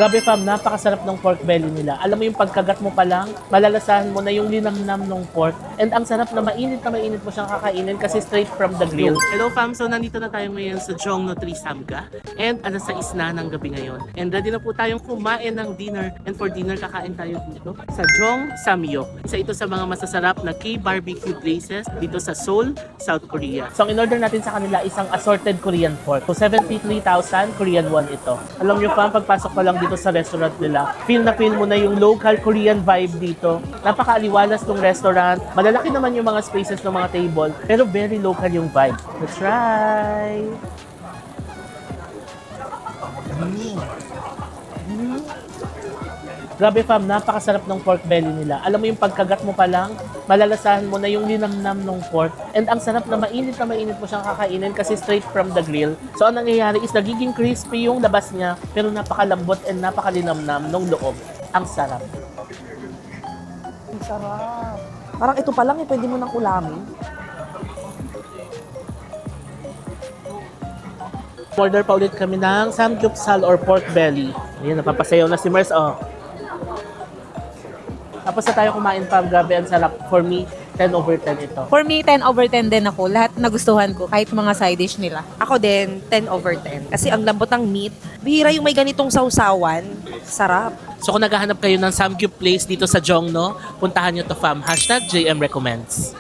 Grabe fam, napakasarap ng pork belly nila. Alam mo yung pagkagat mo pa lang, malalasahan mo na yung linamnam ng pork. And ang sarap na mainit mo siyang kakainin kasi straight from the grill. Hello fam, so nandito na tayo ngayon sa Jongno Tree Samga. And alas 6 na ng gabi ngayon. And ready na po tayong kumain ng dinner. And for dinner, kakain tayo dito sa Jong Samyok. Isa ito sa mga masasarap na K-barbecue places dito sa Seoul, South Korea. So ang in-order natin sa kanila isang assorted Korean pork. So 73,000 Korean won ito. Alam nyo fam, pagpasok ko lang dito sa restaurant nila, feel mo na yung local Korean vibe dito. Napakaaliwalas ng restaurant. Malalaki naman yung mga spaces ng mga table, pero very local yung vibe. Let's try! Grabe fam, napakasarap ng pork belly nila. Alam mo yung pagkagat mo pa lang, malalasahan mo na yung linamnam ng pork. And ang sarap na mainit mo siyang kakainin kasi straight from the grill. So ang nangyayari is nagiging crispy yung labas niya, pero napakalambot and napakalinamnam ng loob. Ang sarap. Ang sarap. Parang ito pa lang, pwede mo nang ulamin. Order pa ulit kami ng samgyeopsal or pork belly. Ayan, napapasayaw na si Mers. Oh. Tapos na tayo kumain pa. Grabe, ang sarap. For me, 10 over 10 ito. For me, 10 over 10 din ako. Lahat nagustuhan ko, kahit mga side dish nila. Ako din, 10 over 10. Kasi ang lambot ng meat, bihira yung may ganitong sausawan. Sarap. So kung naghahanap kayo ng samgyup place dito sa Jongno, puntahan nyo to fam. #JM Recommends.